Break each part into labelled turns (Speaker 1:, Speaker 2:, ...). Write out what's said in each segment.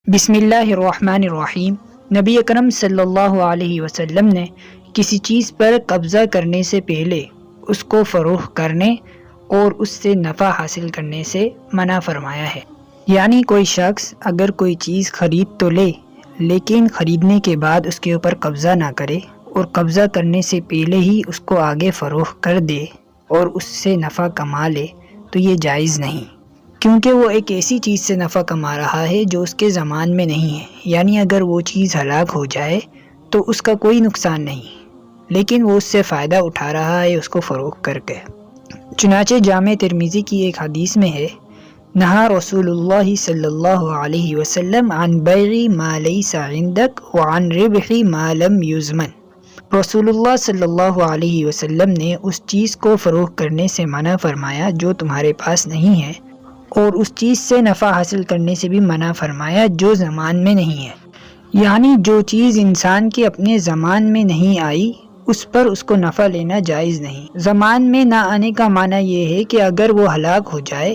Speaker 1: بسم اللہ الرحمن الرحیم۔ نبی اکرم صلی اللہ علیہ وسلم نے کسی چیز پر قبضہ کرنے سے پہلے اس کو فروخت کرنے اور اس سے نفع حاصل کرنے سے منع فرمایا ہے۔ یعنی کوئی شخص اگر کوئی چیز خرید تو لے لیکن خریدنے کے بعد اس کے اوپر قبضہ نہ کرے اور قبضہ کرنے سے پہلے ہی اس کو آگے فروخت کر دے اور اس سے نفع کما لے تو یہ جائز نہیں، کیونکہ وہ ایک ایسی چیز سے نفع کما رہا ہے جو اس کے زمان میں نہیں ہے۔ یعنی اگر وہ چیز ہلاک ہو جائے تو اس کا کوئی نقصان نہیں، لیکن وہ اس سے فائدہ اٹھا رہا ہے اس کو فروخت کر کے۔ چنانچہ جامع ترمذی کی ایک حدیث میں ہے، نہا رسول اللہ صلی اللہ علیہ وسلم عن بیع ما لیس عندک وعن ربح ما لم یضمن۔ رسول اللہ صلی اللہ علیہ وسلم نے اس چیز کو فروخت کرنے سے منع فرمایا جو تمہارے پاس نہیں ہے، اور اس چیز سے نفع حاصل کرنے سے بھی منع فرمایا جو زمان میں نہیں ہے۔ یعنی جو چیز انسان کے اپنے زمان میں نہیں آئی اس پر اس کو نفع لینا جائز نہیں۔ زمان میں نہ آنے کا معنی یہ ہے کہ اگر وہ ہلاک ہو جائے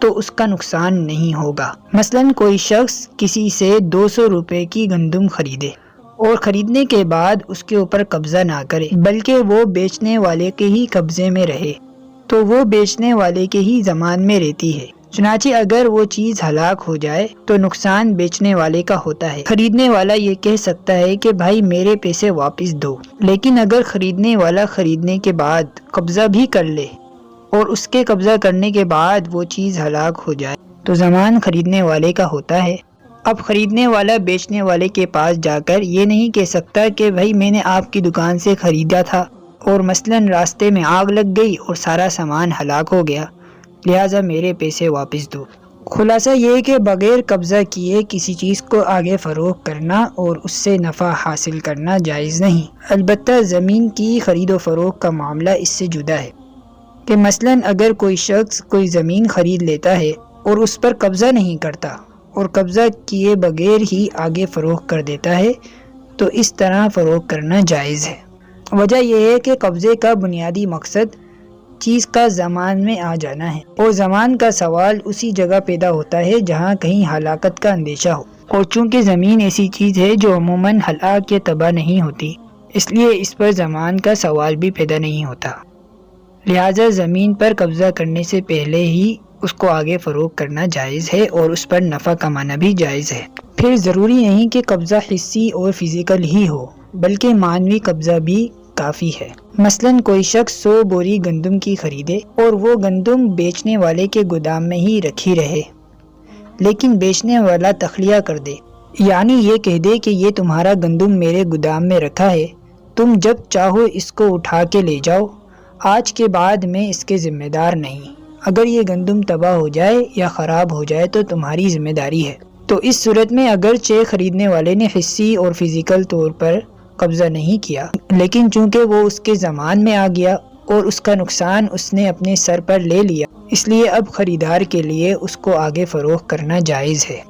Speaker 1: تو اس کا نقصان نہیں ہوگا۔ مثلا کوئی شخص کسی سے 200 روپے کی گندم خریدے اور خریدنے کے بعد اس کے اوپر قبضہ نہ کرے بلکہ وہ بیچنے والے کے ہی قبضے میں رہے تو وہ بیچنے والے کے ہی زمان میں رہتی ہے۔ چنانچہ اگر وہ چیز ہلاک ہو جائے تو نقصان بیچنے والے کا ہوتا ہے۔ خریدنے والا یہ کہہ سکتا ہے کہ بھائی میرے پیسے واپس دو، لیکن اگر خریدنے والا خریدنے کے بعد قبضہ بھی کر لے اور اس کے قبضہ کرنے کے بعد وہ چیز ہلاک ہو جائے تو زمان خریدنے والے کا ہوتا ہے۔ اب خریدنے والا بیچنے والے کے پاس جا کر یہ نہیں کہہ سکتا کہ بھائی میں نے آپ کی دکان سے خریدا تھا اور مثلا راستے میں آگ لگ گئی اور سارا سامان ہلاک ہو گیا، لہٰذا میرے پیسے واپس دو۔ خلاصہ یہ کہ بغیر قبضہ کیے کسی چیز کو آگے فروخت کرنا اور اس سے نفع حاصل کرنا جائز نہیں۔ البتہ زمین کی خرید و فروخت کا معاملہ اس سے جدا ہے کہ مثلا اگر کوئی شخص کوئی زمین خرید لیتا ہے اور اس پر قبضہ نہیں کرتا اور قبضہ کیے بغیر ہی آگے فروخت کر دیتا ہے تو اس طرح فروخت کرنا جائز ہے۔ وجہ یہ ہے کہ قبضے کا بنیادی مقصد چیز کا زمان میں آ جانا ہے، اور زمان کا سوال اسی جگہ پیدا ہوتا ہے جہاں کہیں ہلاکت کا اندیشہ ہو، اور چونکہ زمین ایسی چیز ہے جو عموماً ہلاک یا تباہ نہیں ہوتی اس لیے اس پر زمان کا سوال بھی پیدا نہیں ہوتا، لہٰذا زمین پر قبضہ کرنے سے پہلے ہی اس کو آگے فروخت کرنا جائز ہے اور اس پر نفع کمانا بھی جائز ہے۔ پھر ضروری نہیں کہ قبضہ حصی اور فزیکل ہی ہو بلکہ معنوی قبضہ بھی کافی ہے۔ مثلا کوئی شخص 100 بوری گندم کی خریدے اور وہ گندم بیچنے والے کے گودام میں ہی رکھی رہے، لیکن بیچنے والا تخلیہ کر دے، یعنی یہ کہہ دے کہ یہ تمہارا گندم میرے گودام میں رکھا ہے، تم جب چاہو اس کو اٹھا کے لے جاؤ، آج کے بعد میں اس کے ذمہ دار نہیں، اگر یہ گندم تباہ ہو جائے یا خراب ہو جائے تو تمہاری ذمہ داری ہے۔ تو اس صورت میں اگرچہ خریدنے والے نے حصی اور فزیکل طور پر قبضہ نہیں کیا، لیکن چونکہ وہ اس کے زمان میں آ گیا اور اس کا نقصان اس نے اپنے سر پر لے لیا، اس لیے اب خریدار کے لیے اس کو آگے فروخت کرنا جائز ہے۔